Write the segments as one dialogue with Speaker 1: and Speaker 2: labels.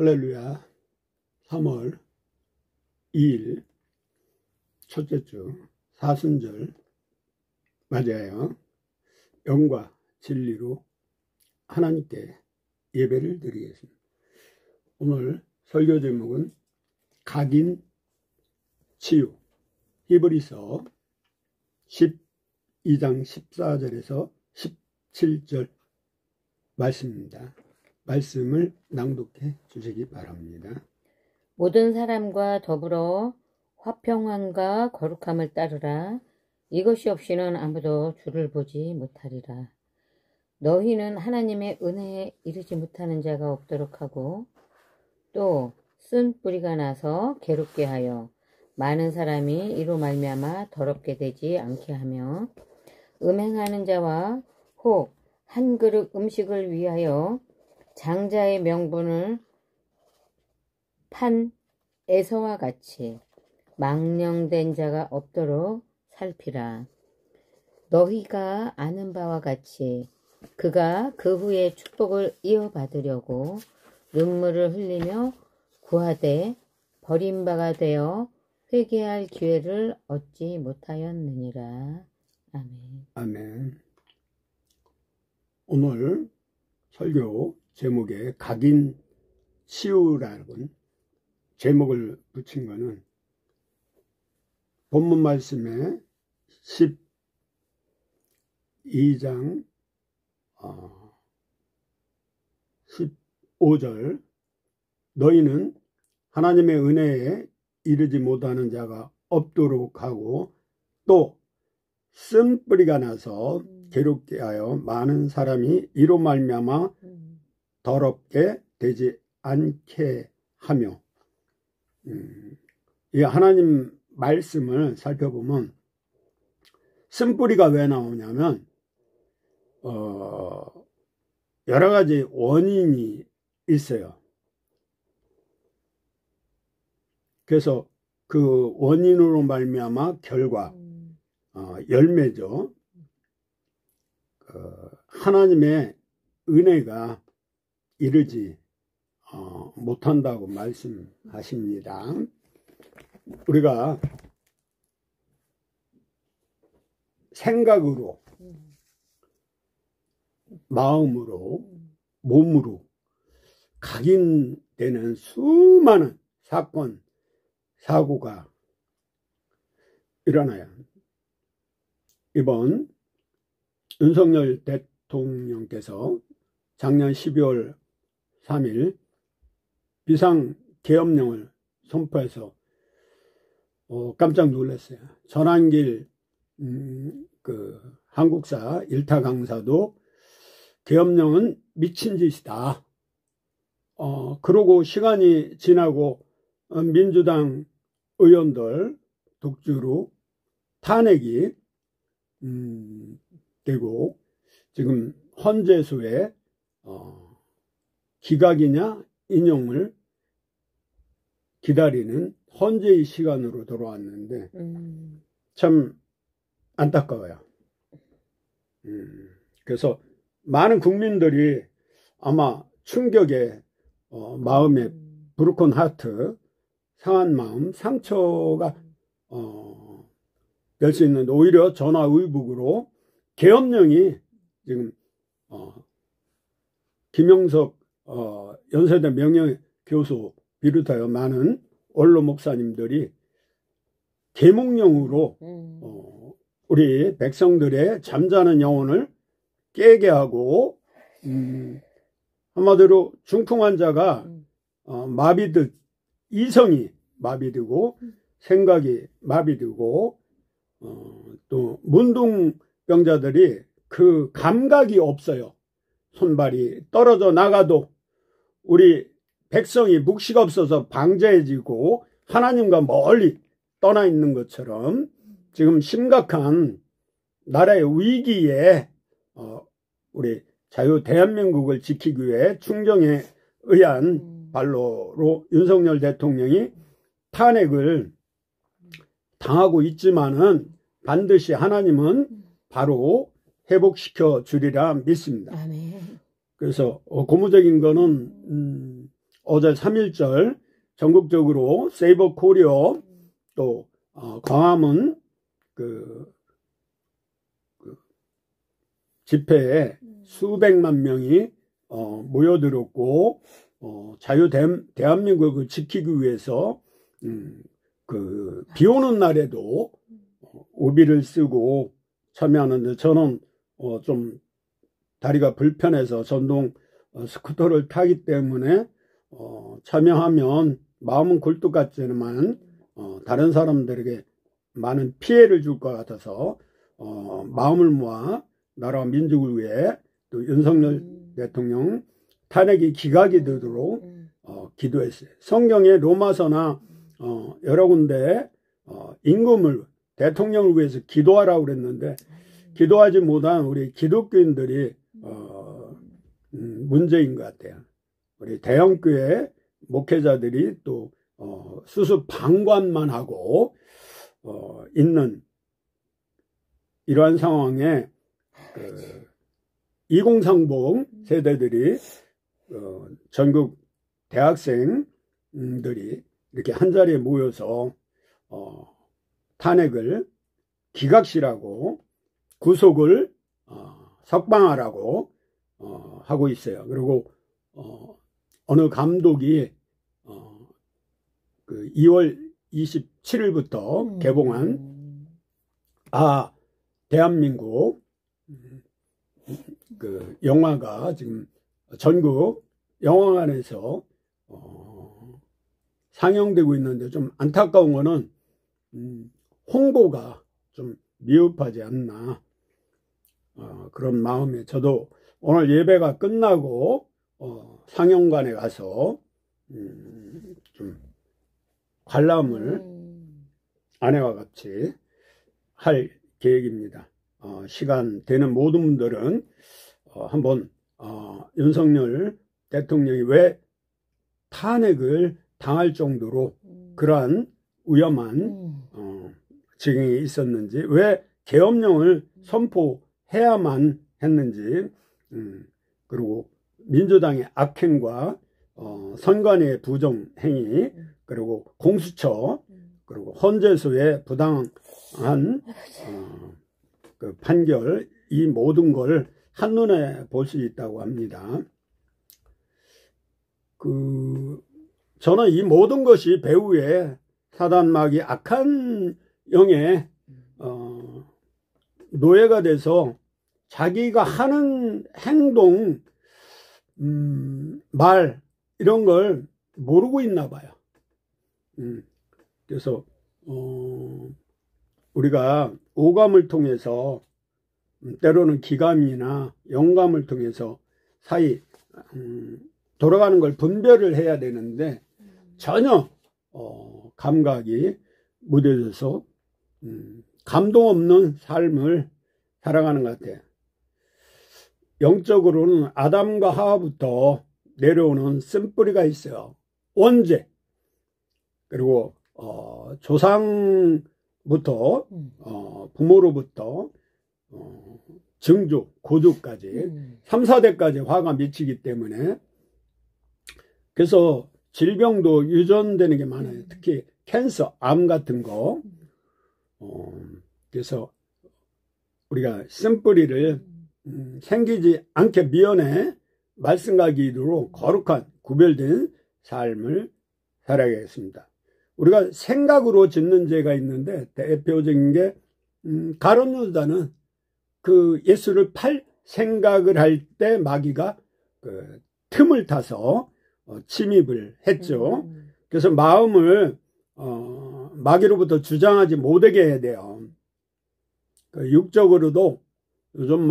Speaker 1: 할렐루야. 3월 2일 첫째 주 사순절 맞아요. 영과 진리로 하나님께 예배를 드리겠습니다. 오늘 설교 제목은 각인 치유, 히브리서 12장 14절에서 17절 말씀입니다. 말씀을 낭독해 주시기 바랍니다.
Speaker 2: 모든 사람과 더불어 화평함과 거룩함을 따르라. 이것이 없이는 아무도 주를 보지 못하리라. 너희는 하나님의 은혜에 이르지 못하는 자가 없도록 하고 또 쓴 뿌리가 나서 괴롭게 하여 많은 사람이 이로 말미암아 더럽게 되지 않게 하며 음행하는 자와 혹 한 그릇 음식을 위하여 장자의 명분을 판 에서와 같이 망령된 자가 없도록 살피라. 너희가 아는 바와 같이 그가 그 후에 축복을 이어받으려고 눈물을 흘리며 구하되 버림바가 되어 회개할 기회를 얻지 못하였느니라. 아멘.
Speaker 1: 아멘. 오늘 설교 제목에 각인 치유라는 제목을 붙인 것은 본문 말씀에 12장 15절 너희는 하나님의 은혜에 이르지 못하는 자가 없도록 하고 또 쓴뿌리가 나서 괴롭게 하여 많은 사람이 이로 말미암아 더럽게 되지 않게 하며 이 하나님 말씀을 살펴보면 쓴뿌리가 왜 나오냐면 여러 가지 원인이 있어요. 그래서 그 원인으로 말미암아 결과 열매죠. 하나님의 은혜가 이르지 못한다고 말씀하십니다. 우리가 생각으로, 마음으로, 몸으로 각인되는 수많은 사건, 사고가 일어나요. 이번 윤석열 대통령께서 작년 12월 3일 비상계엄령을 선포해서 깜짝 놀랐어요. 전한길 그 한국사 일타 강사도 계엄령은 미친 짓이다. 그러고 시간이 지나고 민주당 의원들 독주로 탄핵이 되고 지금 헌재소에 기각이냐 인용을 기다리는 헌재의 시간으로 돌아왔는데 참 안타까워요. 그래서 많은 국민들이 아마 충격에 마음에 브로큰 하트, 상한 마음, 상처가 될 수 있는데 오히려 전화위복으로 계엄령이 지금 김영석 연세대 명예교수 비롯하여 많은 원로 목사님들이 계몽령으로 우리 백성들의 잠자는 영혼을 깨게 하고 한마디로 중풍 환자가 마비듯 이성이 마비되고 생각이 마비되고 또 문둥병자들이 그 감각이 없어요. 손발이 떨어져 나가도 우리 백성이 묵시가 없어서 방자해지고 하나님과 멀리 떠나 있는 것처럼 지금 심각한 나라의 위기에 우리 자유 대한민국을 지키기 위해 충정에 의한 발로로 윤석열 대통령이 탄핵을 당하고 있지만은 반드시 하나님은 바로 회복시켜 주리라 믿습니다.
Speaker 2: 아멘.
Speaker 1: 그래서 고무적인 거는 어제 3.1절 전국적으로 세이버 코리어 또 광화문 그 집회에 수백만 명이 모여들었고 대한민국을 지키기 위해서 그 비 오는 날에도 우비를 쓰고 참여하는데 저는 좀 다리가 불편해서 전동 스쿠터를 타기 때문에 참여하면 마음은 굴뚝 같지만 다른 사람들에게 많은 피해를 줄 것 같아서 마음을 모아 나라와 민족을 위해 또 윤석열 대통령 탄핵이 기각이 되도록 기도했어요. 성경에 로마서나 여러 군데 임금을 대통령을 위해서 기도하라고 그랬는데 기도하지 못한 우리 기독교인들이 문제인 것 같아요. 우리 대형교회 목회자들이 또 수수방관만 하고 있는 이러한 상황에 2030 세대들이 전국 대학생들이 이렇게 한자리에 모여서 탄핵을 기각시라고 구속을 석방하라고 하고 있어요. 그리고 어느 감독이 그 2월 27일부터 개봉한 대한민국 그 영화가 지금 전국 영화관에서 상영되고 있는데 좀 안타까운 거는 홍보가 좀 미흡하지 않나 그런 마음에 저도 오늘 예배가 끝나고 상영관에 가서 좀 관람을 아내와 같이 할 계획입니다. 시간 되는 모든 분들은 한번 윤석열 대통령이 왜 탄핵을 당할 정도로 그러한 위험한 지경이 있었는지, 왜 계엄령을 선포해야만 했는지, 그리고 민주당의 악행과 선관위의 부정행위, 그리고 공수처, 그리고 헌재소의 부당한 그 판결, 이 모든 걸 한눈에 볼 수 있다고 합니다. 저는 이 모든 것이 배후에 사단마귀 악한 영의 노예가 돼서 자기가 하는 행동, 말 이런 걸 모르고 있나 봐요. 그래서 우리가 오감을 통해서 때로는 기감이나 영감을 통해서 사이 돌아가는 걸 분별을 해야 되는데 전혀 감각이 무뎌져서 감동 없는 삶을 살아가는 것 같아요. 영적으로는 아담과 하와부터 내려오는 쓴뿌리가 있어요. 원죄. 그리고 조상부터 부모로부터 증조, 고조까지 3, 4대까지 화가 미치기 때문에 그래서 질병도 유전되는 게 많아요. 특히 캔서, 암 같은 거. 그래서 우리가 쓴뿌리를 생기지 않게 미연에 말씀과 기도로 거룩한 구별된 삶을 살아야겠습니다. 우리가 생각으로 짓는 죄가 있는데 대표적인 게 가룟 유다는 그 예수를 팔 생각을 할 때 마귀가 그 틈을 타서 침입을 했죠. 그래서 마음을 마귀로부터 주장하지 못하게 해야 돼요. 육적으로도 요즘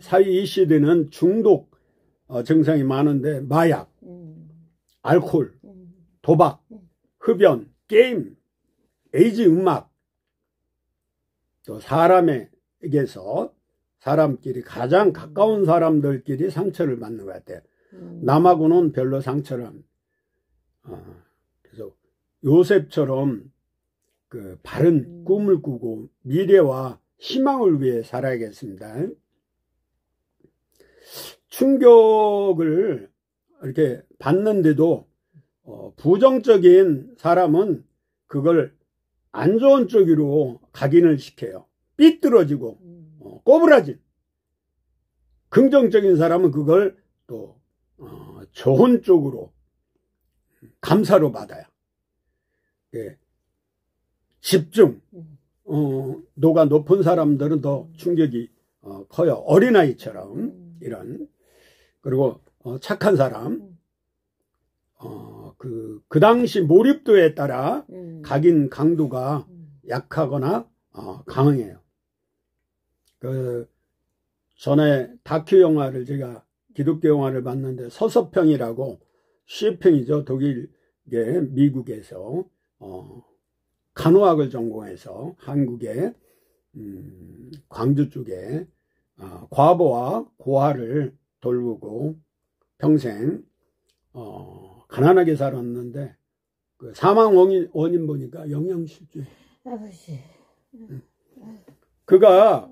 Speaker 1: 사회 이 시대는 중독 증상이 많은데 마약, 알코올, 도박, 흡연, 게임, 에이즈 음악, 또 사람에게서 사람끼리 가장 가까운 사람들끼리 상처를 받는 것 같아요. 남하고는 별로 상처를 합니다. 그래서 요셉처럼 그 바른 꿈을 꾸고 미래와 희망을 위해 살아야겠습니다. 충격을 이렇게 받는데도 부정적인 사람은 그걸 안 좋은 쪽으로 각인을 시켜요. 삐뚤어지고 꼬부라진. 긍정적인 사람은 그걸 또 좋은 쪽으로 감사로 받아요. 예. 집중. 도가 높은 사람들은 더 충격이 커요. 어린아이처럼 이런. 그리고 착한 사람. 그 당시 몰입도에 따라 각인 강도가 약하거나 강해요. 그 전에 다큐 영화를 제가 기독교 영화를 봤는데 서서평이라고 시평이죠. 독일계 미국에서 간호학을 전공해서 한국의 광주 쪽에 과부와 고아를 돌보고 평생 가난하게 살았는데 그 사망 원인 보니까 영양실조.
Speaker 2: 아버지.
Speaker 1: 그가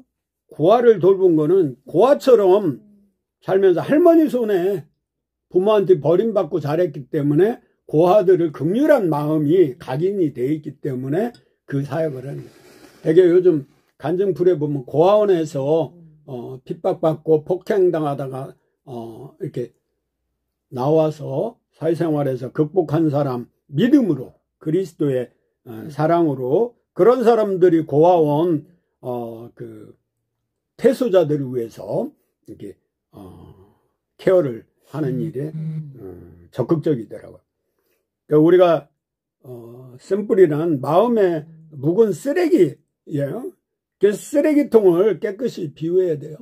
Speaker 1: 고아를 돌본 거는 고아처럼 살면서 할머니 손에 부모한테 버림받고 자랐기 때문에 고아들을 긍휼한 마음이 각인이 되어 있기 때문에 그 사역을 하는 거예요. 되게 요즘 간증풀에 보면 고아원에서 핍박받고 폭행당하다가 이렇게 나와서 사회생활에서 극복한 사람, 믿음으로 그리스도의 사랑으로 그런 사람들이 고아원 그 태소자들을 위해서 이렇게 케어를 하는 일에 적극적이더라고요. 그러니까 우리가 쓴뿌리는 마음에 묵은 쓰레기예요. 그 쓰레기통을 깨끗이 비워야 돼요.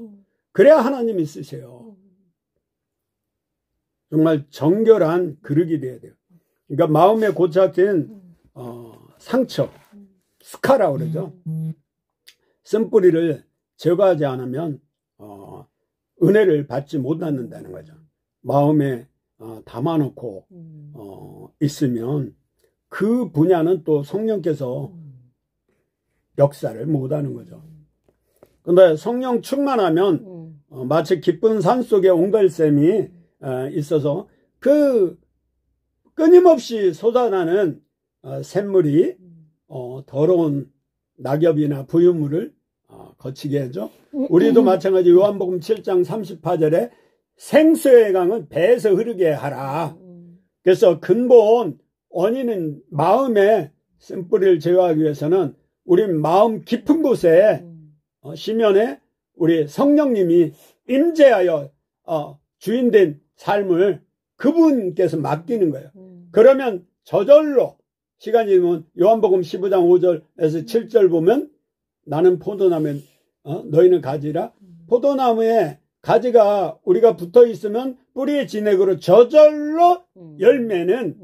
Speaker 1: 그래야 하나님이 쓰세요. 정말 정결한 그릇이 돼야 돼요. 그러니까 마음에 고착된 상처, 스카라 그러죠. 쓴뿌리를 제거하지 않으면 은혜를 받지 못한다는 거죠. 마음에 담아놓고 있으면 그 분야는 또 성령께서 역사를 못하는 거죠. 근데 성령 충만하면 마치 기쁜 산속에 옹달샘이 있어서 그 끊임없이 솟아나는 샘물이 더러운 낙엽이나 부유물을 거치게 하죠. 우리도 마찬가지 요한복음 7장 38절에 생수의 강은 배에서 흐르게 하라. 그래서 근본 원인은 마음에 쓴뿌리를 제거하기 위해서는 우리 마음 깊은 곳에 시면에 우리 성령님이 임재하여 주인된 삶을 그분께서 맡기는 거예요. 그러면 저절로 시간이 되면 요한복음 15장 5절에서 7절 보면 나는 포도나무에 너희는 가지라. 포도나무에 가지가 우리가 붙어 있으면 뿌리의 진액으로 저절로 열매는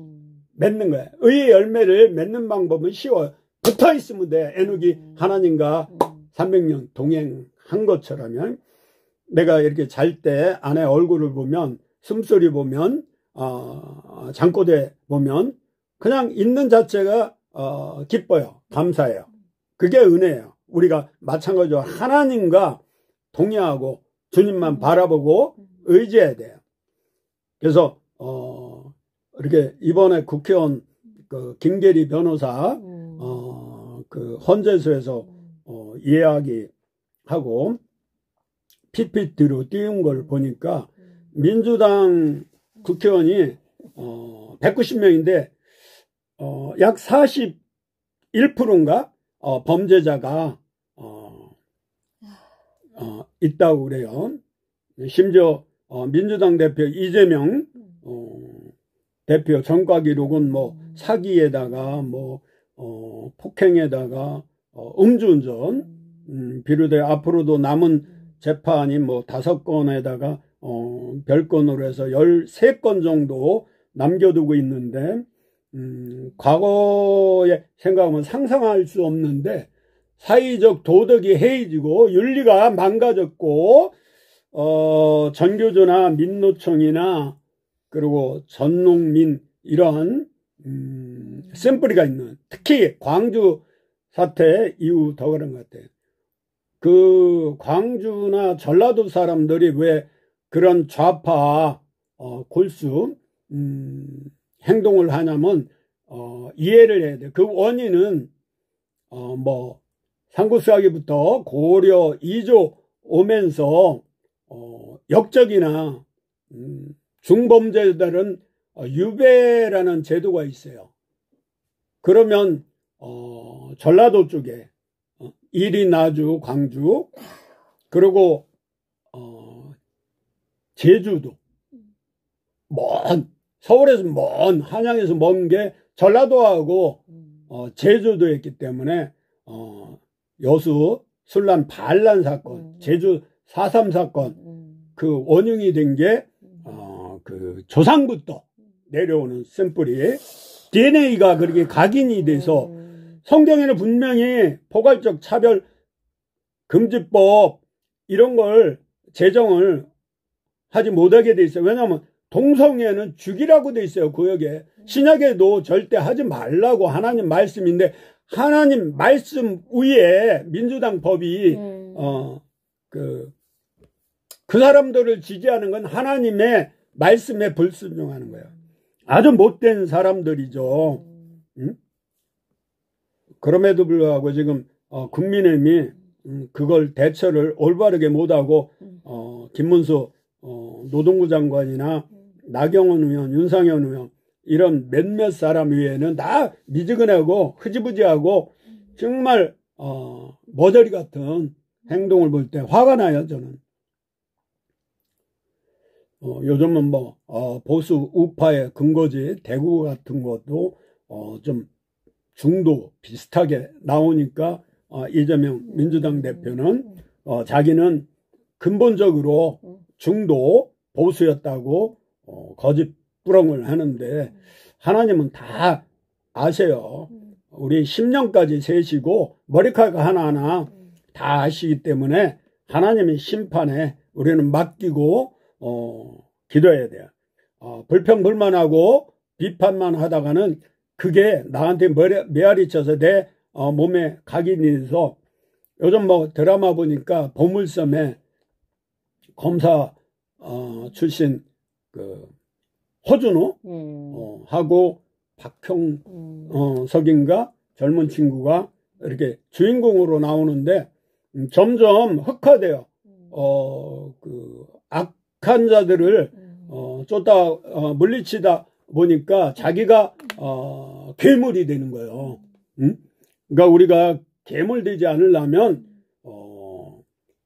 Speaker 1: 맺는 거예요. 의의 열매를 맺는 방법은 쉬워요. 붙어 있으면 돼. 에녹이 하나님과 300년 동행한 것처럼 내가 이렇게 잘 때 아내 얼굴을 보면 숨소리 보면 잠꼬대 보면 그냥 있는 자체가 기뻐요. 감사해요. 그게 은혜예요. 우리가 마찬가지로 하나님과 동의하고 주님만 바라보고 의지해야 돼요. 그래서 이렇게 이번에 국회의원 그 김계리 변호사 그 헌재소에서 이야기하고 PPT로 띄운 걸 보니까 민주당 국회의원이 190명인데 약 41%인가 범죄자가 있다고 그래요. 심지어 민주당 대표 이재명 대표 전과 기록은 뭐 사기에다가 뭐 폭행에다가 음주운전 비롯해 앞으로도 남은 재판이 뭐 5건에다가 별건으로 해서 13건 정도 남겨두고 있는데 과거에 생각하면 상상할 수 없는데 사회적 도덕이 해이지고 윤리가 망가졌고 전교조나 민노총이나 그리고 전농민 이런 샘뿌리가 있는 특히 광주 사태 이후 더 그런 것 같아요. 그 광주나 전라도 사람들이 왜 그런 좌파 골수 행동을 하냐면 이해를 해야 돼. 그 원인은 뭐 삼국사기부터 고려 2조 오면서 역적이나 중범죄자들은 유배라는 제도가 있어요. 그러면 전라도 쪽에 이리, 나주, 광주, 그리고 제주도, 서울에서 먼, 한양에서 먼 게 전라도하고 제주도였기 때문에 여수 술란 반란 사건, 제주 4.3 사건, 그 원흉이 된 게 그 조상부터 내려오는 샘플이 DNA가 그렇게 각인이 돼서 성경에는 분명히 포괄적 차별 금지법 이런 걸 제정을 하지 못하게 돼 있어요. 왜냐하면 동성애는 죽이라고 돼 있어요. 구역에. 신약에도 절대 하지 말라고 하나님 말씀인데 하나님 말씀 위에 민주당 법이 그 사람들을 지지하는 건 하나님의 말씀에 불순종하는 거예요. 아주 못된 사람들이죠. 응? 그럼에도 불구하고 지금 국민의힘이 그걸 대처를 올바르게 못하고 김문수 노동부 장관이나 나경원 의원, 윤상현 의원 이런 몇몇 사람 외에는 다 미지근하고 흐지부지하고 정말 머저리 같은 행동을 볼 때 화가 나요. 저는. 요즘은 뭐 보수 우파의 근거지 대구 같은 것도 좀 중도 비슷하게 나오니까 이재명 민주당 대표는 자기는 근본적으로 중도 보수였다고 거짓부렁을 하는데 하나님은 다 아세요. 우리 10년까지 세시고 머리카락 하나하나 다 아시기 때문에 하나님의 심판에 우리는 맡기고 기도해야 돼요. 불평불만하고 비판만 하다가는 그게 나한테 메아리 쳐서 내 몸에 각인이 돼서 요즘 뭐 드라마 보니까 보물섬에 검사 출신 그 호준호 하고 박형석인가 젊은 친구가 이렇게 주인공으로 나오는데 점점 흑화돼요. 그 악한 자들을 쫓다 물리치다 보니까 자기가 괴물이 되는 거예요. 응? 그러니까 우리가 괴물 되지 않으려면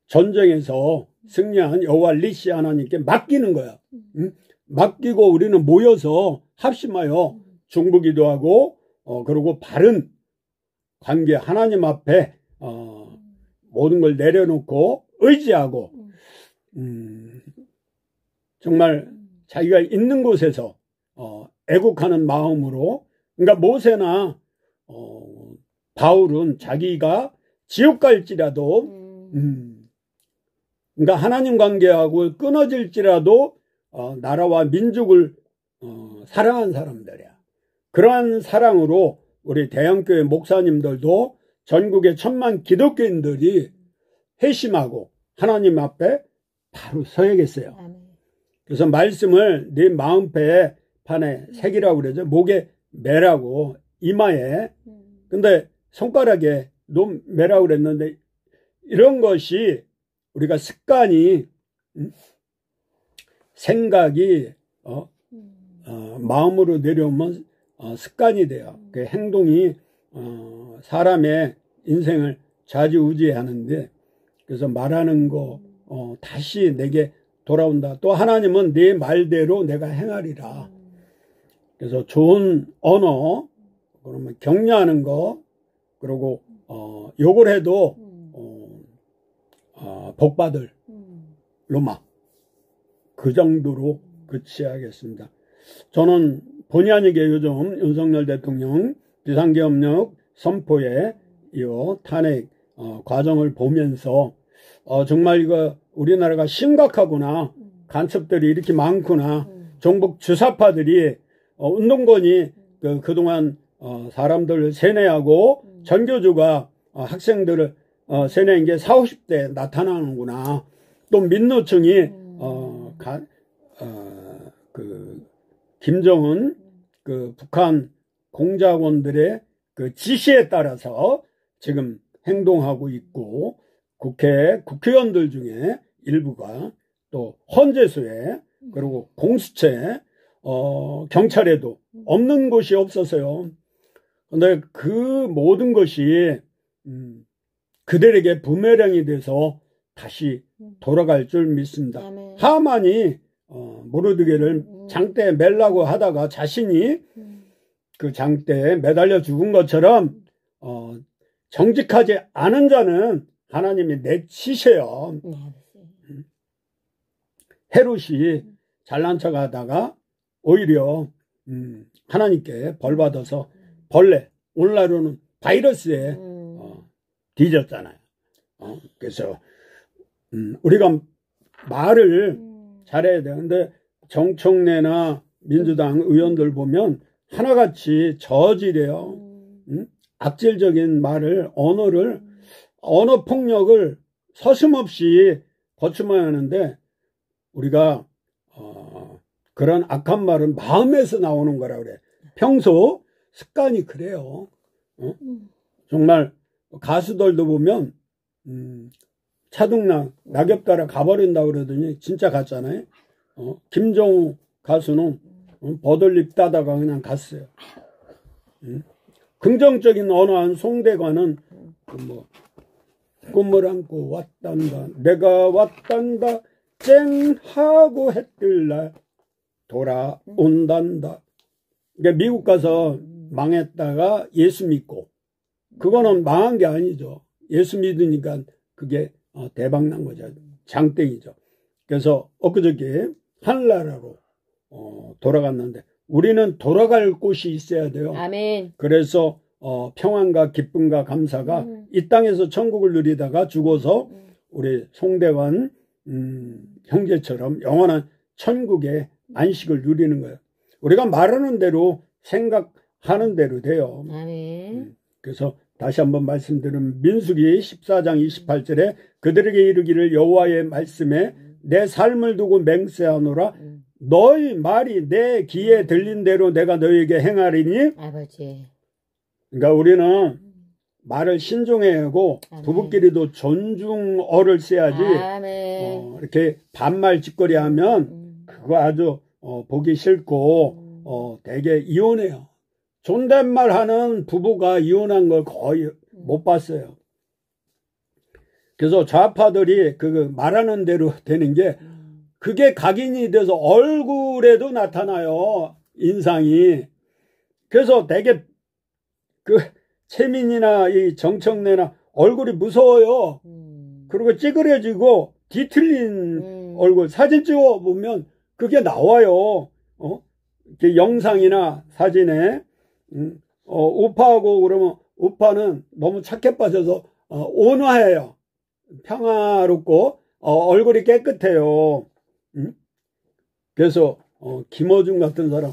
Speaker 1: 전쟁에서 승리한 여호와 니시 하나님께 맡기는 거야. 응? 맡기고 우리는 모여서 합심하여 중보기도하고 그리고 바른 관계 하나님 앞에 모든 걸 내려놓고 의지하고 정말 자기가 있는 곳에서 애국하는 마음으로 그러니까 모세나 바울은 자기가 지옥 갈지라도 그러니까 하나님 관계하고 끊어질지라도 나라와 민족을 사랑한 사람들이야. 그러한 사랑으로 우리 대형교회 목사님들도 전국의 1000만 기독교인들이 회심하고 하나님 앞에 바로 서야겠어요. 그래서 말씀을 네 마음판에 새기라고 그러죠. 목에 매라고 이마에. 근데 손가락에 매라고 그랬는데 이런 것이 우리가 습관이 생각이 마음으로 내려오면 습관이 돼요. 그 행동이 사람의 인생을 좌지우지하는데 그래서 말하는 거 다시 내게 돌아온다. 또 하나님은 네 말대로 내가 행하리라. 그래서 좋은 언어, 그러면 격려하는 거, 그리고 욕을 해도 복받을 로마 그 정도로 그치하겠습니다. 저는 본의 아니게 요즘 윤석열 대통령 비상계엄령 선포에 이어 탄핵 과정을 보면서 정말 이거 우리나라가 심각하구나. 간첩들이 이렇게 많구나. 종북 주사파들이 운동권이 그동안 사람들을 세뇌하고 전교조가 학생들을 세뇌인 게 40, 50대 나타나는구나. 또 민노총이 그 김정은 그 북한 공작원들의 그 지시에 따라서 지금 행동하고 있고, 국회의원들 중에 일부가 또 헌재소에, 그리고 공수처에, 경찰에도 없는 곳이 없었어요. 근데 그 모든 것이 그들에게 부메랑이 돼서 다시 돌아갈 줄 믿습니다.
Speaker 2: 아멘.
Speaker 1: 하만이 모르드게를 장대에 매려고 하다가 자신이 그 장대에 매달려 죽은 것처럼 정직하지 않은 자는 하나님이 내치셔요. 헤롯이 잘난 척 하다가 오히려 하나님께 벌받아서 벌레, 오늘날로는 바이러스에 뒤졌잖아요. 그래서 우리가 말을 잘해야 되는데, 정청래나 민주당 의원들 보면 하나같이 저질이에요. 악질적인 말을, 언어 폭력을 서슴없이 거쳐야 하는데, 우리가 그런 악한 말은 마음에서 나오는 거라 그래. 평소 습관이 그래요. 정말 가수들도 보면 차둥락 낙엽 따라 가버린다고 그러더니 진짜 갔잖아요. 김정우 가수는 버들립 따다가 그냥 갔어요. 긍정적인 언어한 송대관은 뭐 꿈을 안고 왔단다, 내가 왔단다, 쨍하고 해뜰날 돌아온단다. 그러니까 미국 가서 망했다가 예수 믿고, 그거는 망한 게 아니죠. 예수 믿으니까 그게 대박 난 거죠. 장땡이죠. 그래서 엊그저께 하늘나라로 돌아갔는데, 우리는 돌아갈 곳이 있어야 돼요.
Speaker 2: 아멘.
Speaker 1: 그래서 평안과 기쁨과 감사가 이 땅에서 천국을 누리다가 죽어서 우리 송대관 형제처럼 영원한 천국의 안식을 누리는 거예요. 우리가 말하는 대로 생각하는 대로 돼요.
Speaker 2: 아멘.
Speaker 1: 그래서 다시 한번 말씀드리면, 민수기 14장 28절에 그들에게 이르기를 여호와의 말씀에 내 삶을 두고 맹세하노라. 너희 말이 내 귀에 들린 대로 내가 너희에게 행하리니.
Speaker 2: 아버지.
Speaker 1: 그러니까 우리는 말을 신중해야 하고, 부부끼리도 존중어를 써야지. 이렇게 반말 짓거리 하면 그거 아주 보기 싫고 되게 이혼해요. 존댓말 하는 부부가 이혼한 걸 거의 못 봤어요. 그래서 좌파들이 그 말하는 대로 되는 게, 그게 각인이 돼서 얼굴에도 나타나요. 인상이. 그래서 되게 그 최민이나 이 정청래나 얼굴이 무서워요. 그리고 찌그러지고 뒤틀린 얼굴 사진 찍어 보면 그게 나와요. 이렇게 영상이나 사진에. 우파하고 그러면 우파는 너무 착해 빠져서 온화해요. 평화롭고 얼굴이 깨끗해요. 그래서 김어준 같은 사람,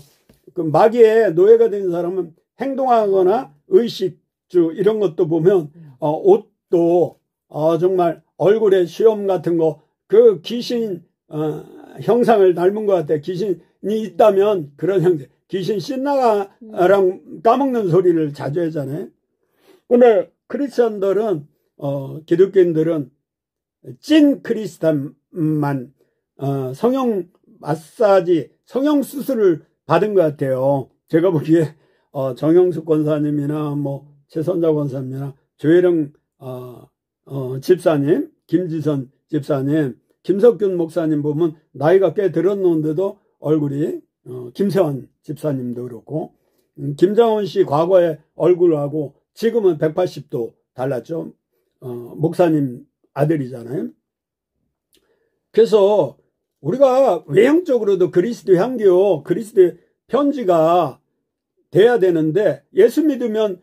Speaker 1: 그 마귀의 노예가 된 사람은 행동하거나 의식주 이런 것도 보면 옷도 정말 얼굴에 수염 같은 거, 그 귀신 형상을 닮은 것 같아. 귀신이 있다면 그런 형제. 귀신 신나가랑 까먹는 소리를 자주 하잖아요. 근데 크리스천들은, 기독교인들은 찐 크리스찬만 성형 마사지, 성형 수술을 받은 것 같아요. 제가 보기에 정영숙 권사님이나 뭐 최선자 권사님이나 조혜령 집사님, 김지선 집사님, 김석균 목사님 보면 나이가 꽤 들었는데도 얼굴이, 김세환 집사님도 그렇고, 김장원 씨 과거의 얼굴하고 지금은 180도 달랐죠. 목사님 아들이잖아요. 그래서 우리가 외형적으로도 그리스도 향기요, 그리스도의 편지가 돼야 되는데, 예수 믿으면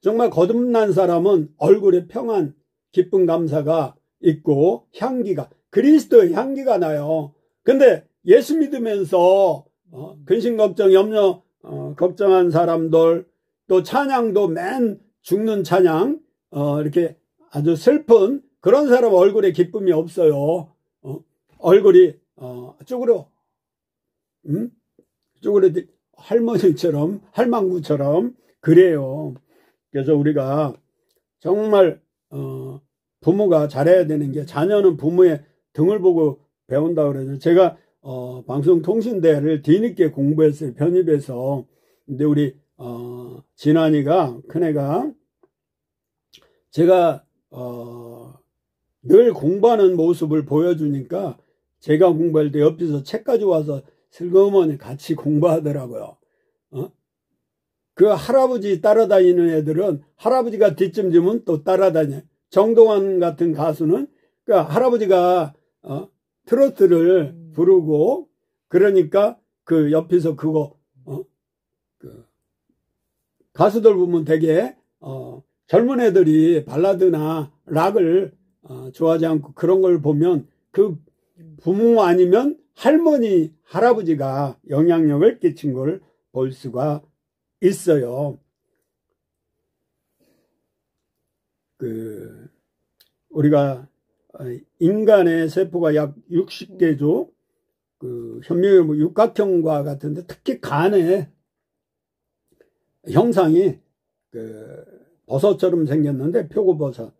Speaker 1: 정말 거듭난 사람은 얼굴에 평안, 기쁨, 감사가 있고 향기가, 그리스도의 향기가 나요. 근데 예수 믿으면서 근심 걱정, 염려 걱정한 사람들, 또 찬양도 맨 죽는 찬양, 이렇게 아주 슬픈 그런 사람 얼굴에 기쁨이 없어요. 얼굴이 쭈그러, 쭈그러, 할머니처럼 할망구처럼 그래요. 그래서 우리가 정말 부모가 잘해야 되는 게, 자녀는 부모의 등을 보고 배운다 그러죠. 제가 방송통신대를 뒤늦게 공부했어요. 편입해서. 근데 우리 진환이가, 큰애가, 제가 늘 공부하는 모습을 보여주니까 제가 공부할 때 옆에서 책 가져와서 슬그머니 같이 공부하더라고요. 그 할아버지 따라다니는 애들은 할아버지가 뒷짐 지면 또 따라다녀. 정동환 같은 가수는 그 할아버지가 트로트를 부르고, 그러니까 그 옆에서 그거 그 가수들 보면 되게 젊은 애들이 발라드나 락을 좋아하지 않고 그런 걸 보면 그 부모 아니면 할머니, 할아버지가 영향력을 끼친 걸 볼 수가 있어요. 우리가 인간의 세포가 약 60개죠. 현미의 육각형과 같은데, 특히 간의 형상이 버섯처럼 생겼는데, 표고버섯.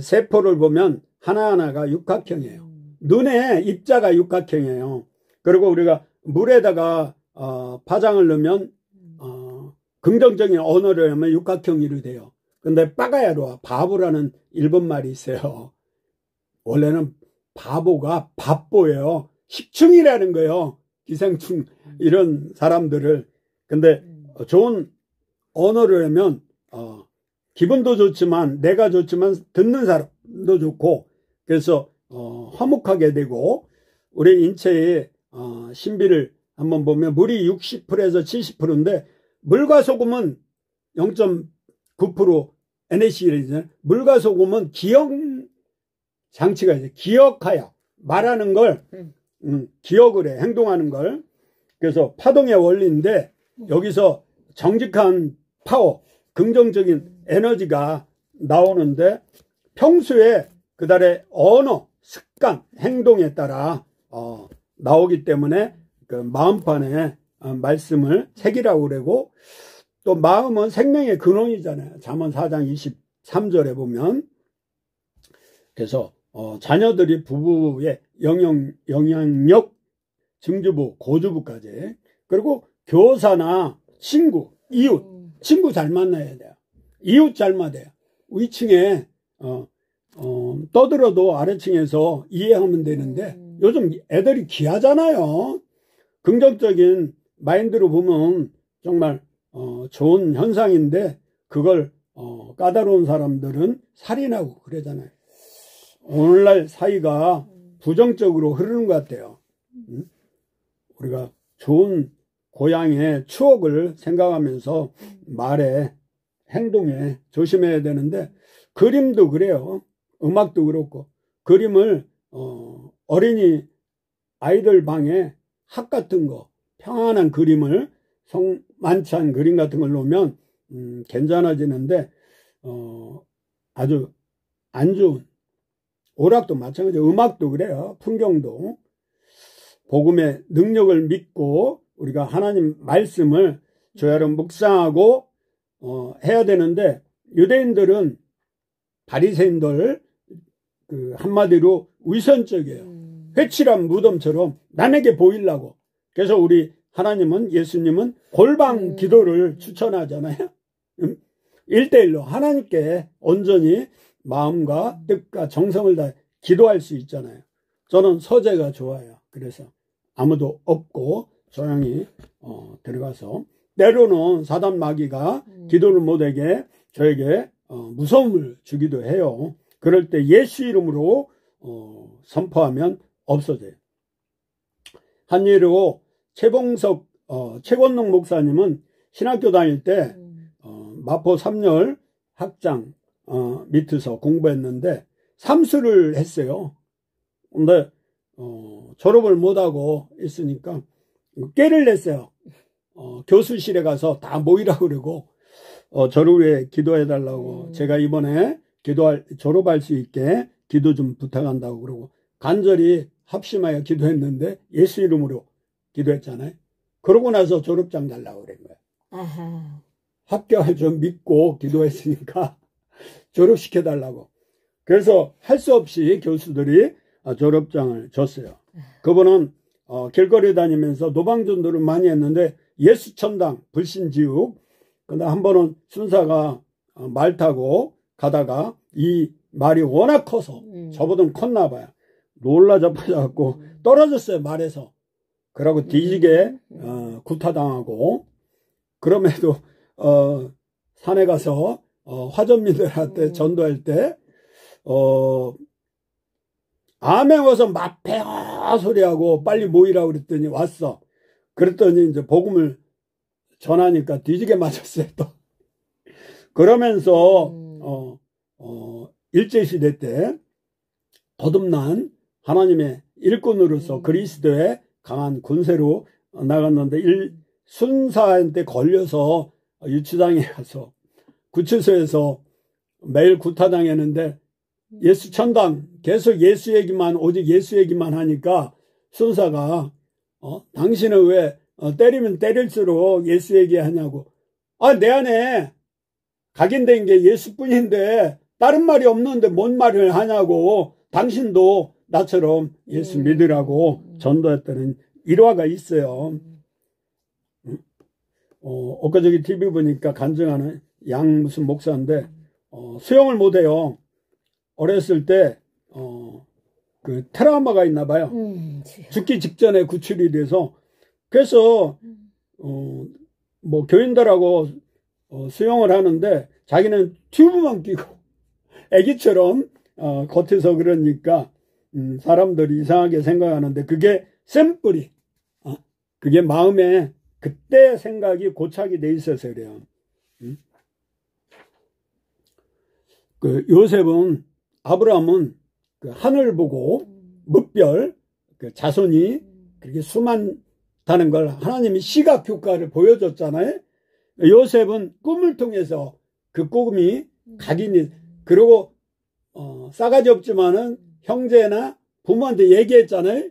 Speaker 1: 세포를 보면 하나하나가 육각형이에요. 눈의 입자가 육각형이에요. 그리고 우리가 물에다가 파장을 넣으면 긍정적인 언어를 하면 육각형이 돼요. 근데 빠가야로 바보라는 일본 말이 있어요. 원래는 바보가 밥보예요. 식충이라는 거예요. 기생충 이런 사람들을. 근데 좋은 언어를 하면 기분도 좋지만, 내가 좋지만 듣는 사람도 좋고, 그래서 화목하게 되고, 우리 인체의 신비를 한번 보면 물이 60%에서 70%인데 물과 소금은 0.9% NaCl이잖아요. 물과 소금은 기억 장치가 있어요. 기억하여 말하는 걸 기억을 해, 행동하는 걸. 그래서 파동의 원리인데, 여기서 정직한 파워, 긍정적인 에너지가 나오는데, 평소에 그달의 언어, 습관, 행동에 따라 나오기 때문에 그 마음판에 말씀을 새기라고 그러고, 또 마음은 생명의 근원이잖아요. 잠언 4장 23절에 보면. 그래서 자녀들이 부부의 영향력, 증주부, 고주부까지, 그리고 교사나 친구, 이웃, 친구 잘 만나야 돼요. 이웃 잘 만나야 돼요. 위층에 떠들어도 아래층에서 이해하면 되는데, 요즘 애들이 귀하잖아요. 긍정적인 마인드로 보면 정말 좋은 현상인데, 그걸 까다로운 사람들은 살인하고 그러잖아요. 오늘날 사이가 부정적으로 흐르는 것 같아요. 우리가 좋은 고향의 추억을 생각하면서 말에, 행동에 조심해야 되는데, 그림도 그래요. 음악도 그렇고. 그림을 어린이 아이들 방에 학 같은 거, 평안한 그림을, 성만찬 그림 같은 걸 놓으면 괜찮아지는데, 아주 안 좋은, 오락도 마찬가지예요. 음악도 그래요. 풍경도. 복음의 능력을 믿고 우리가 하나님 말씀을 조야로 묵상하고 해야 되는데, 유대인들은 바리새인들 한마디로 위선적이에요. 회칠한 무덤처럼 남에게 보이려고. 그래서 우리 하나님은, 예수님은 골방 기도를 추천하잖아요. 1대1로 하나님께 온전히 마음과 뜻과 정성을 다 기도할 수 있잖아요. 저는 서재가 좋아요. 그래서 아무도 없고 조용히 들어가서, 때로는 사단 마귀가 기도를 못하게 저에게 무서움을 주기도 해요. 그럴 때 예수 이름으로 선포하면 없어져요. 한 예로 최권능 목사님은 신학교 다닐 때 마포 3열 학장 밑에서 공부했는데 삼수를 했어요. 근데 졸업을 못하고 있으니까 깨를 냈어요. 교수실에 가서 다 모이라고 그러고 저를 위해 기도해달라고, 제가 이번에 졸업할 수 있게 기도 좀 부탁한다고 그러고, 간절히 합심하여 기도했는데 예수 이름으로 기도했잖아요. 그러고 나서 졸업장 달라고 그런 거야.
Speaker 2: 아하.
Speaker 1: 합격을 좀 믿고 기도했으니까 졸업시켜 달라고. 그래서 할 수 없이 교수들이 졸업장을 줬어요. 그분은 길거리 다니면서 노방전도를 많이 했는데 예수천당 불신지옥. 근데 한 번은 순사가 말 타고 가다가 이 말이 워낙 커서 저보다 컸나 봐요. 놀라 자빠져갖고 떨어졌어요, 말에서. 그러고 뒤지게 구타당하고. 그럼에도 산에 가서 화전민들한테 전도할 때 아멘 와서 마페아 소리하고 빨리 모이라고 그랬더니 왔어. 그랬더니 이제 복음을 전하니까 뒤지게 맞았어요, 또. 그러면서 일제시대 때 거듭난 하나님의 일꾼으로서 그리스도의 강한 군세로 나갔는데 순사한테 걸려서 유치장에 가서 구치소에서 매일 구타당했는데 예수 천당 계속 예수 얘기만 오직 예수 얘기만 하니까 순사가 당신은 왜 때리면 때릴수록 예수 얘기하냐고. 내 안에 각인된 게 예수뿐인데 다른 말이 없는데 뭔 말을 하냐고. 당신도 나처럼 예수 믿으라고 전도했다는 일화가 있어요. 엊그저께 TV 보니까 간증하는 양 무슨 목사인데 수영을 못해요. 어렸을 때 그 트라우마가 있나 봐요. 죽기 직전에 구출이 돼서. 그래서 뭐 교인들하고 수영을 하는데 자기는 튜브만 끼고 애기처럼 겉에서 그러니까 사람들이 이상하게 생각하는데 그게 샘플이 그게 마음에 그때 생각이 고착이 돼 있어서 그래요. 그 요셉은 아브라함은 그 하늘 보고 뭇별 그 자손이 그렇게 수많다는 걸 하나님이 시각 효과를 보여줬잖아요. 요셉은 꿈을 통해서 그 꿈이 각인이 그리고 싸가지 없지만은 형제나 부모한테 얘기했잖아요.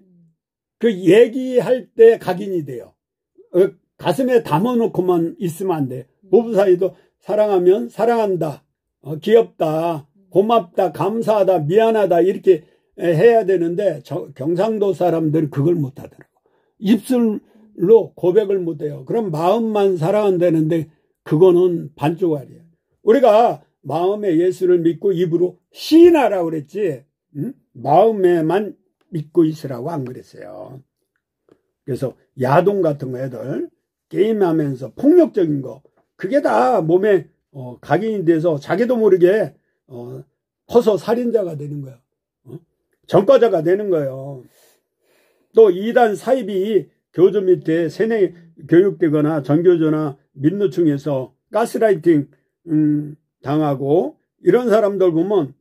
Speaker 1: 그 얘기할 때 각인이 돼요. 가슴에 담아놓고만 있으면 안 돼. 부부 사이도 사랑하면 사랑한다, 귀엽다, 고맙다, 감사하다, 미안하다 이렇게 해야 되는데 경상도 사람들은 그걸 못하더라고. 입술로 고백을 못해요. 그럼 마음만 사랑한다는데 그거는 반쪽알이에요. 우리가 마음에 예수를 믿고 입으로 시인하라고 그랬지 마음에만 믿고 있으라고 안 그랬어요. 그래서 야동 같은 거 애들 게임하면서 폭력적인 거 그게 다 몸에 각인이 돼서 자기도 모르게 커서 살인자가 되는 거야. 전과자가 되는 거예요. 또 이단 사입이 교주 밑에 세뇌 교육되거나 전교조나 민노총에서 가스라이팅 당하고 이런 사람들 보면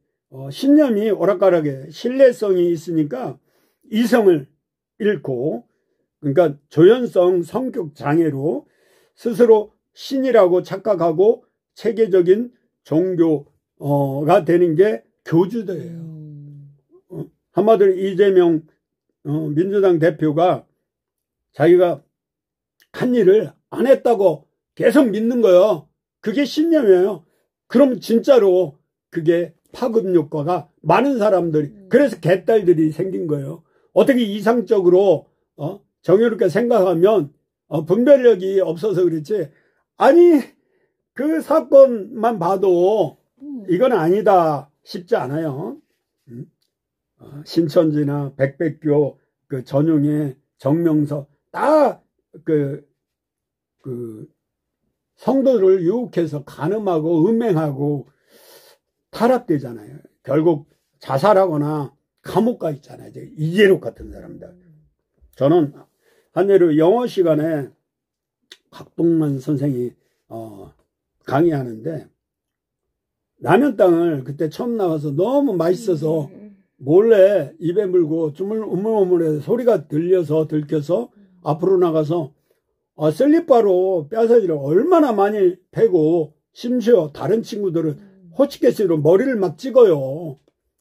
Speaker 1: 신념이 오락가락해 신뢰성이 있으니까 이성을 잃고 그러니까 조현성 성격 장애로 스스로 신이라고 착각하고 체계적인 종교가 되는 게 교주들이에요. 한마디로 이재명 민주당 대표가 자기가 한 일을 안 했다고 계속 믿는 거예요. 그게 신념이에요. 그럼 진짜로 그게 파급 효과가 많은 사람들이 그래서 개딸들이 생긴 거예요. 어떻게 이상적으로 정의롭게 생각하면 분별력이 없어서 그렇지. 아니 그 사건만 봐도 이건 아니다 싶지 않아요. 신천지나 백백교 그 전용의 정명서 다 그 성도를 유혹해서 간음하고 음행하고 타락되잖아요. 결국 자살하거나 감옥 가 있잖아요. 이재록 같은 사람들. 저는 한예로 영어 시간에 박동만 선생이 강의하는데 라면 땅을 그때 처음 나와서 너무 맛있어서 몰래 입에 물고 우물우물해서 소리가 들켜서 앞으로 나가서 셀리바로 뼈사지를 얼마나 많이 패고 심지어 다른 친구들은 호치케스로 머리를 막 찍어요.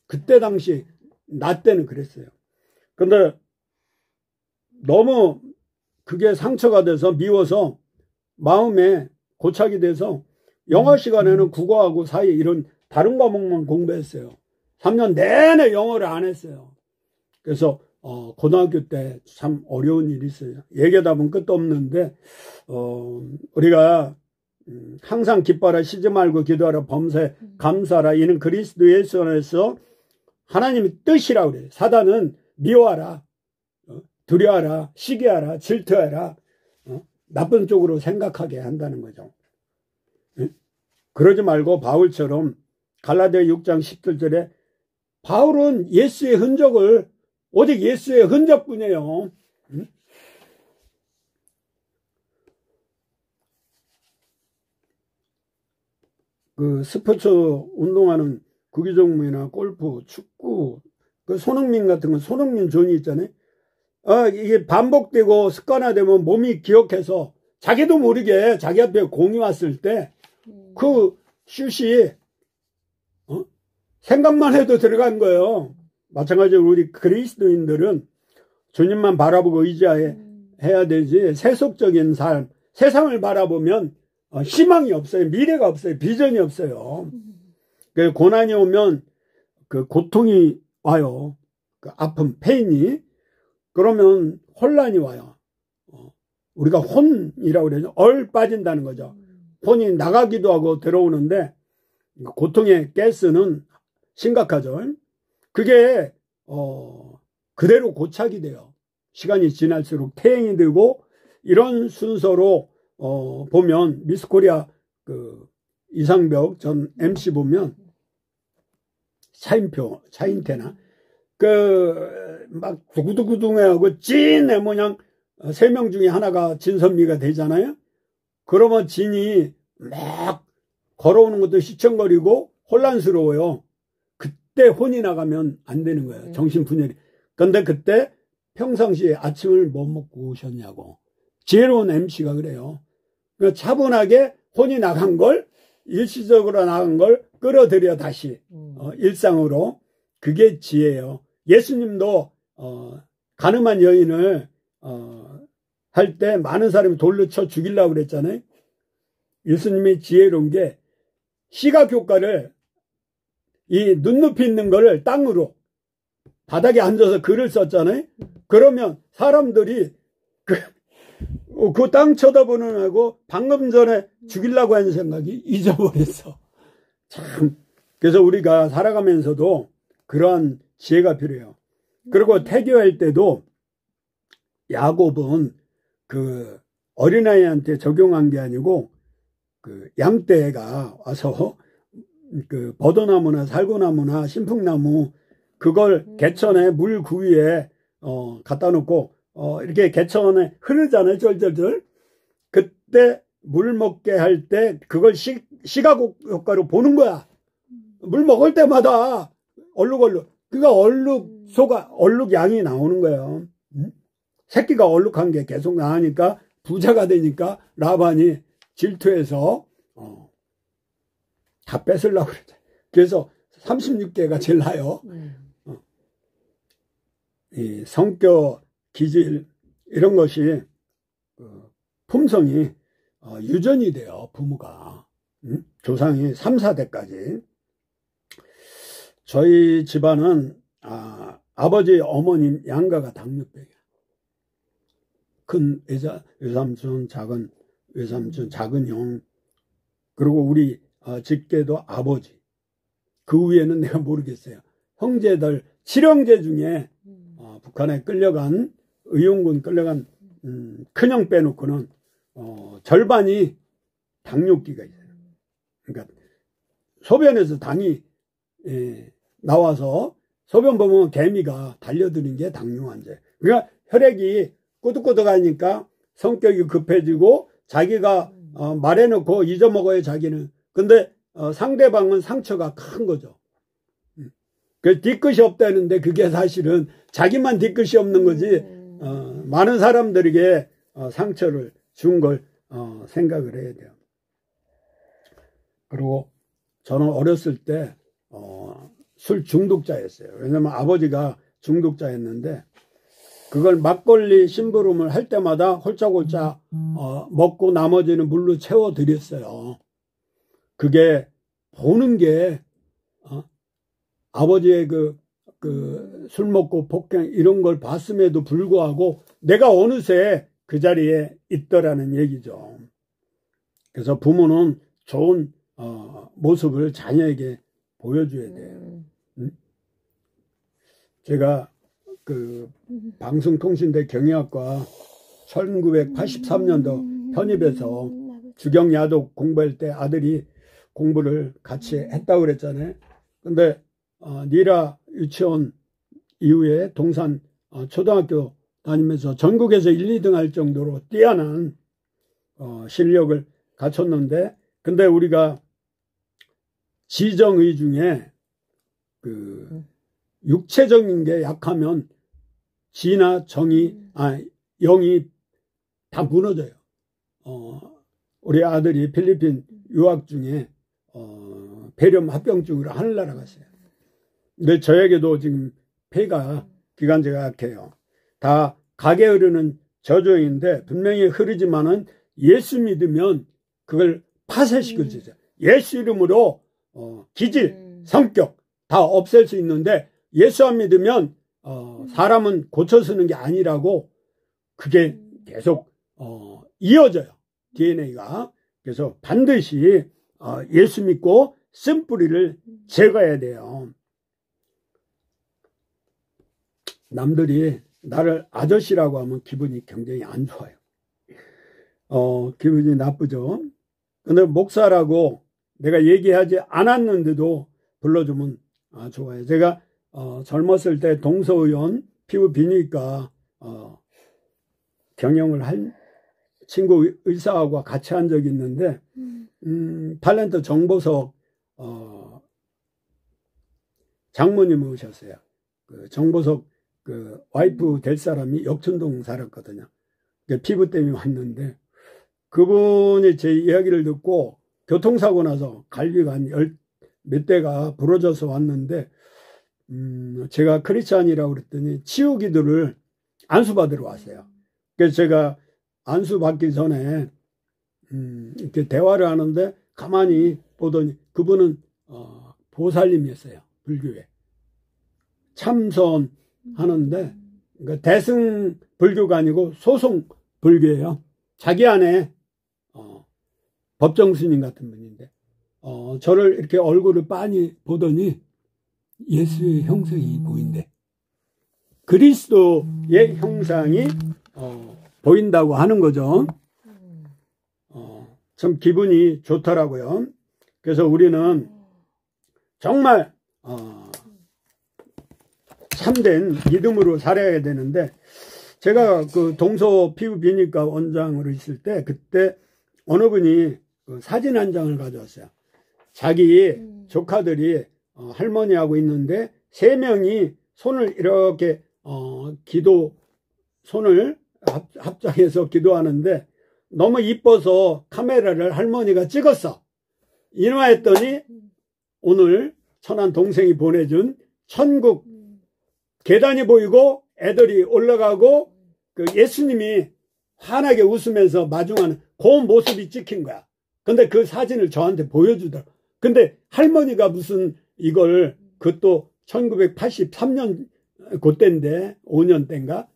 Speaker 1: 그때 당시 나 때는 그랬어요. 근데 너무 그게 상처가 돼서 미워서 마음에 고착이 돼서 영어 시간에는 국어하고 사회 이런 다른 과목만 공부했어요. 3년 내내 영어를 안 했어요. 그래서 고등학교 때 참 어려운 일이 있어요. 얘기하다 보면 끝도 없는데 우리가 항상 기뻐하라, 쉬지 말고 기도하라, 범사에 감사하라, 이는 그리스도 예수 안에서 하나님의 뜻이라고 그래요. 사단은 미워하라, 두려워하라, 시기하라, 질투하라, 나쁜 쪽으로 생각하게 한다는 거죠. 그러지 말고 바울처럼 갈라디아 6장 17절에 바울은 예수의 흔적을, 오직 예수의 흔적뿐이에요. 그 스포츠 운동하는 구기종목이나 골프, 축구, 그 손흥민 같은 건 손흥민 존이 있잖아요. 이게 반복되고 습관화되면 몸이 기억해서 자기도 모르게 자기 앞에 공이 왔을 때 그 슛이 생각만 해도 들어간 거예요. 마찬가지로 우리 그리스도인들은 주님만 바라보고 의지해야 되지, 세속적인 삶, 세상을 바라보면 희망이 없어요. 미래가 없어요. 비전이 없어요. 그 고난이 오면 그 고통이 와요. 그 아픔, 페인이. 그러면 혼란이 와요. 우리가 혼이라고 그러죠. 얼 빠진다는 거죠. 혼이 나가기도 하고 들어오는데 고통의 가스는 심각하죠. 그게 그대로 고착이 돼요. 시간이 지날수록 퇴행이 되고, 이런 순서로 보면 미스코리아 그 이상벽 전 MC 보면 차인태나 막 두구두구둥해하고 찐 모양 3명 중에 하나가 진선미가 되잖아요. 그러면 진이 막 걸어오는 것도 시청거리고 혼란스러워요. 그때 혼이 나가면 안 되는 거예요. 정신분열이. 그런데 그때 평상시에 아침을 뭐 먹고 오셨냐고. 지혜로운 MC가 그래요. 그러니까 차분하게 혼이 나간 걸, 일시적으로 나간 걸 끌어들여 다시 일상으로. 그게 지혜예요. 예수님도 가늠한 여인을 할 때 많은 사람이 돌로 쳐 죽이려고 그랬잖아요. 예수님이 지혜로운 게 시각 효과를, 이 눈높이 있는 거를 땅으로 바닥에 앉아서 글을 썼잖아요. 그러면 사람들이 그 땅 쳐다보는 하고 방금 전에 죽이려고 하는 생각이 잊어버렸어. 참. 그래서 우리가 살아가면서도 그러한 지혜가 필요해요. 그리고 태교할 때도 야곱은 그 어린아이한테 적용한 게 아니고 그 양떼가 와서 그 버드나무나 살구나무나 신풍나무 그걸 개천에 물 구위에 갖다 놓고 이렇게 개천에 흐르잖아요. 쫄쫄쫄. 그때 물 먹게 할 때 그걸 시각 효과로 보는 거야. 물 먹을 때마다 얼룩얼룩. 그가 얼룩 양이 나오는 거예요. 새끼가 얼룩한 게 계속 나으니까 부자가 되니까 라반이 질투해서 다 뺏으려고 그랬죠. 그래서 36개가 제일 나요. 이 성격, 기질 이런 것이 품성이 유전이 돼요. 부모가. 조상이 3, 4대까지. 저희 집안은 아버지, 어머님 양가가 당뇨병이야. 큰 외삼촌, 작은 외삼촌, 작은 형, 그리고 우리 직계도 아버지. 그 위에는 내가 모르겠어요. 형제들 7형제 중에 북한에 끌려간, 의용군 끌려간 큰형 빼놓고는 절반이 당뇨기가 있어요. 그러니까 소변에서 당이 나와서 소변 보면 개미가 달려드는 게 당뇨 환자예요. 그러니까 혈액이 꾸덕꾸덕하니까 성격이 급해지고 자기가 말해놓고 잊어먹어요, 자기는. 근데 상대방은 상처가 큰 거죠. 그 뒤끝이 없다는데 그게 사실은 자기만 뒤끝이 없는 거지 많은 사람들에게 상처를 준 걸 생각을 해야 돼요. 그리고 저는 어렸을 때 술 중독자였어요. 왜냐면 아버지가 중독자였는데 그걸 막걸리 심부름을 할 때마다 홀짝홀짝 먹고 나머지는 물로 채워드렸어요. 그게 보는 게 아버지의 그 술 먹고 폭행 이런 걸 봤음에도 불구하고 내가 어느새 그 자리에 있더라는 얘기죠. 그래서 부모는 좋은 모습을 자녀에게 보여줘야 돼요. 제가 그 방송통신대 경영학과 1983년도 편입해서 주경야독 공부할 때 아들이 공부를 같이 했다고 그랬잖아요. 근데 니라 유치원 이후에 동산 초등학교 다니면서 전국에서 1, 2등 할 정도로 뛰어난 실력을 갖췄는데, 근데 우리가 지정의 중에 그 육체적인 게 약하면 지나 영이 다 무너져요. 우리 아들이 필리핀 유학 중에 폐렴 합병증으로 하늘나라 갔어요. 근데 저에게도 지금 폐가 기관지가 약해요. 다 가게 흐르는 저주인데 분명히 흐르지만은 예수 믿으면 그걸 파쇄시켜주죠. 예수 이름으로 기질, 성격 다 없앨 수 있는데 예수 안 믿으면 사람은 고쳐 쓰는 게 아니라고 그게 계속 이어져요. DNA가. 그래서 반드시 예수 믿고 쓴뿌리를 제거해야 돼요. 남들이 나를 아저씨라고 하면 기분이 굉장히 안 좋아요. 기분이 나쁘죠. 근데 목사라고 내가 얘기하지 않았는데도 불러주면 좋아요. 제가 젊었을 때 동서의원 피부 비니까 경영을 한 친구 의사하고 같이 한 적이 있는데 탤런트 정보석 장모님 오셨어요. 그 정보석 그 와이프 될 사람이 역촌동 살았거든요. 피부 때문에 왔는데 그분이 제 이야기를 듣고 교통사고 나서 갈비가 한 몇 대가 부러져서 왔는데 제가 크리스찬이라고 그랬더니 치유기도를 안수받으러 왔어요. 그래서 제가 안수받기 전에 이렇게 대화를 하는데 가만히 보더니 그분은 보살님이었어요. 불교에. 참선 하는데 그러니까 대승 불교가 아니고 소송 불교예요. 자기 안에 법정 스님 같은 분인데 저를 이렇게 얼굴을 빤히 보더니 예수의 형상이 보인대. 그리스도의 형상이 보인다고 하는 거죠. 참 기분이 좋더라고요. 그래서 우리는 정말 참된 믿음으로 살아야 되는데, 제가 그 동서 피부 비니까 원장으로 있을 때 그때 어느 분이 그 사진 한 장을 가져왔어요. 자기 조카들이 할머니하고 있는데 3명이 손을 이렇게 손을 합장해서 기도하는데 너무 이뻐서 카메라를 할머니가 찍었어. 인화했더니 오늘 천안 동생이 보내준 천국 계단이 보이고 애들이 올라가고 그 예수님이 환하게 웃으면서 마중하는 그 모습이 찍힌 거야. 근데 그 사진을 저한테 보여주더라고. 근데 할머니가 무슨 이걸 그것도 1983년 그때인데 5년 때인가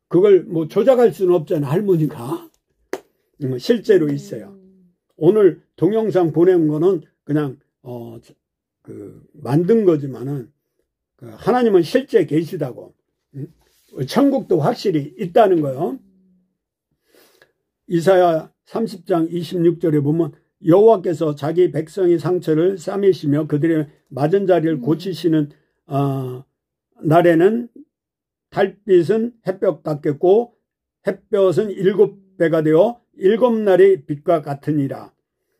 Speaker 1: 그걸 뭐 조작할 수는 없잖아. 할머니가 실제로 있어요. 오늘 동영상 보낸 거는 그냥 만든 거지만은 하나님은 실제 계시다고. 천국도 확실히 있다는 거요. 이사야 30장 26절에 보면 여호와께서 자기 백성의 상처를 싸매시며 그들의 맞은 자리를 고치시는 날에는 달빛은 햇볕 같겠고 햇볕은 7배가 되어 7날의 빛과 같으니라.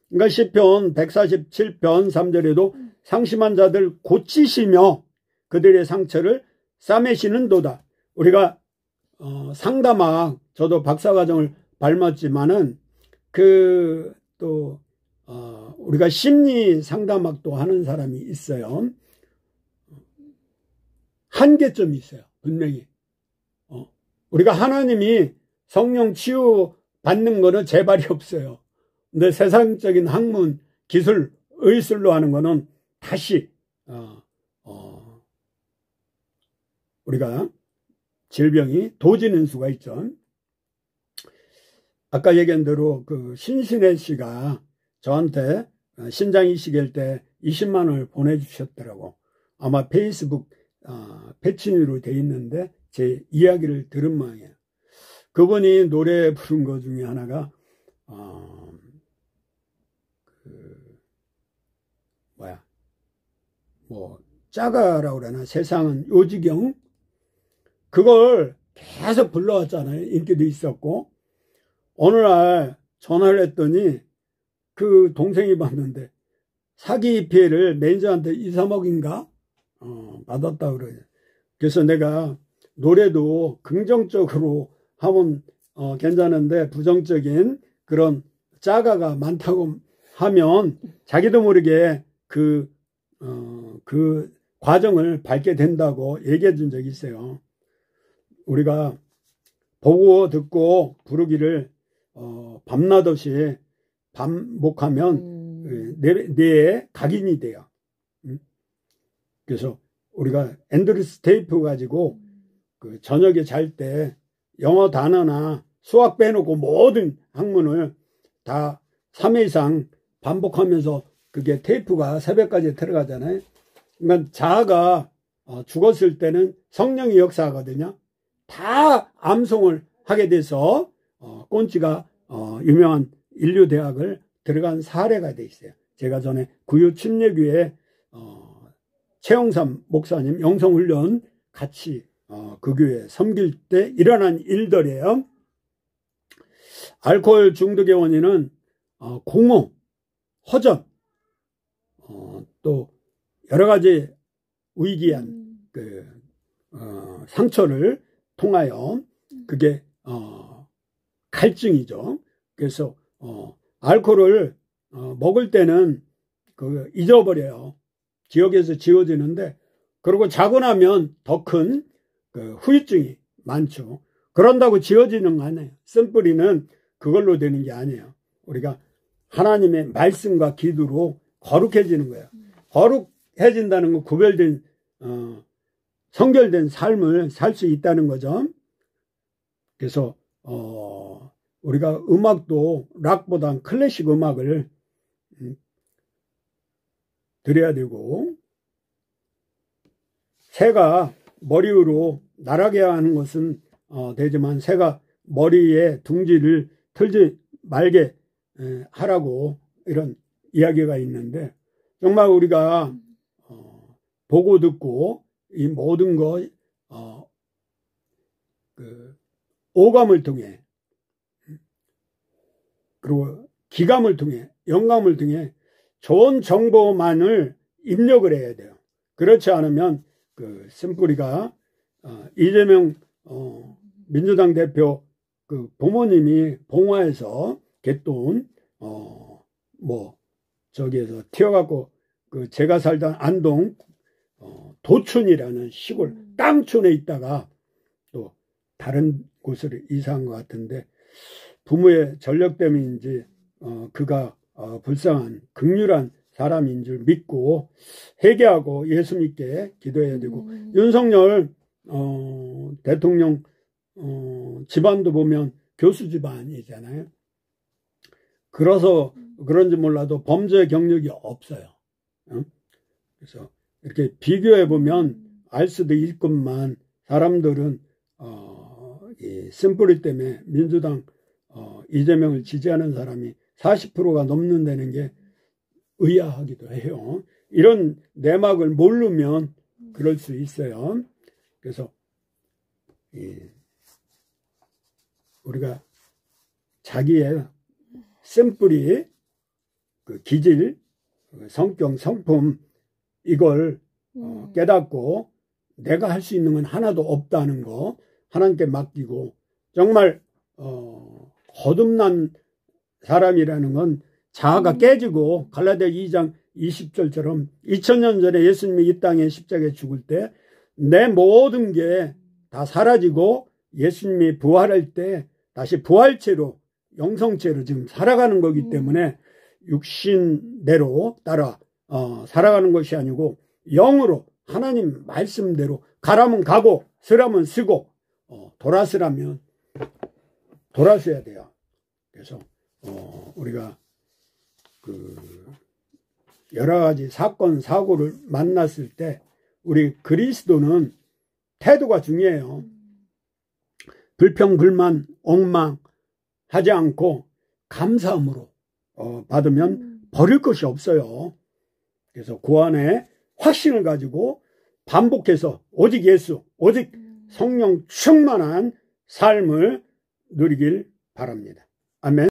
Speaker 1: 그러니까 시편 147편 3절에도 상심한 자들 고치시며 그들의 상처를 싸매시는도다. 우리가 상담학 저도 박사과정을 밟았지만은 우리가 심리 상담학도 하는 사람이 있어요. 한계점이 있어요. 분명히 우리가 하나님이 성령 치유 받는 거는 재발이 없어요. 근데 세상적인 학문, 기술, 의술로 하는 거는 다시 우리가 질병이 도지는 수가 있죠. 아까 얘기한 대로 그 신신혜 씨가 저한테 신장 이식일 때 20만 원을 보내주셨더라고. 아마 페이스북 패친으로 돼 있는데 제 이야기를 들은 모양이에요. 그분이 노래 부른 것 중에 하나가 짜가라고 그러나 세상은 요지경, 그걸 계속 불러왔잖아요. 인기도 있었고. 어느 날 전화를 했더니 그 동생이 봤는데 사기 피해를 매니저한테 2, 3억인가 받았다 그래요. 그래서 내가 노래도 긍정적으로 하면 괜찮은데 부정적인 그런 짜가가 많다고 하면 자기도 모르게 그 과정을 밟게 된다고 얘기해 준 적이 있어요. 우리가 보고 듣고 부르기를 밤낮없이 반복하면 뇌에 각인이 돼요. 그래서 우리가 앤드루스 테이프 가지고 그 저녁에 잘 때 영어 단어나 수학 빼놓고 모든 학문을 다 3회 이상 반복하면서 그게 테이프가 새벽까지 들어가잖아요. 그러니까 자아가 죽었을 때는 성령이 역사하거든요. 다 암송을 하게 돼서 꼰치가 유명한 인류대학을 들어간 사례가 돼 있어요. 제가 전에 구유 침례교회 최영삼 목사님 영성훈련 같이 그 교회 섬길 때 일어난 일들이에요. 알코올 중독의 원인은 공허, 허전, 또 여러 가지 위기한 상처를 통하여 그게 갈증이죠. 그래서 알코올을 먹을 때는 잊어버려요. 기억에서 지워지는데, 그리고 자고 나면 더 큰 후유증이 많죠. 그런다고 지워지는 거 아니에요. 쓴뿌리는 그걸로 되는 게 아니에요. 우리가 하나님의 말씀과 기도로 거룩해지는 거예요. 거룩해진다는 건 구별된 성결된 삶을 살 수 있다는 거죠. 그래서 우리가 음악도 락보단 클래식 음악을 들어야 되고, 새가 머리 위로 날아게 하는 것은 되지만 새가 머리에 둥지를 틀지 말게 하라고 이런 이야기가 있는데, 정말 우리가 보고 듣고 이 모든 것 오감을 통해, 그리고 기감을 통해, 영감을 통해 좋은 정보만을 입력을 해야 돼요. 그렇지 않으면 쓴뿌리가 이재명 민주당 대표 부모님이 봉화에서 갯돈 저기에서 튀어갖고 제가 살던 안동 도춘이라는 시골 땅촌에 있다가 또 다른 곳으로 이사한 것 같은데, 부모의 전력 때문인지 그가 불쌍한 극률한 사람인 줄 믿고 회개하고 예수 믿게 기도해야 되고, 윤석열 대통령 집안도 보면 교수 집안이잖아요. 그래서 그런지 몰라도 범죄 경력이 없어요. 그래서 이렇게 비교해 보면 알 수도 있건만, 사람들은 이 쓴뿌리 때문에 민주당 이재명을 지지하는 사람이 40%가 넘는다는 게 의아하기도 해요. 이런 내막을 모르면 그럴 수 있어요. 그래서 우리가 자기의 쓴뿌리, 기질, 성격, 성품, 이걸 깨닫고 내가 할 수 있는 건 하나도 없다는 거 하나님께 맡기고, 정말 거듭난 사람이라는 건 자아가 깨지고 갈라디아 2장 20절처럼 2000년 전에 예수님이 이 땅에 십자가에 죽을 때 내 모든 게 다 사라지고 예수님이 부활할 때 다시 부활체로 영성체로 지금 살아가는 거기 때문에 육신대로 따라 살아가는 것이 아니고 영으로 하나님 말씀대로 가라면 가고 쓰라면 쓰고 돌아서라면 돌아서야 돼요. 그래서 우리가 그 여러 가지 사건 사고를 만났을 때 우리 그리스도는 태도가 중요해요. 불평 불만 엉망 하지 않고 감사함으로 받으면 버릴 것이 없어요. 그래서 그 안에 확신을 가지고 반복해서 오직 예수, 오직 성령 충만한 삶을 누리길 바랍니다. 아멘.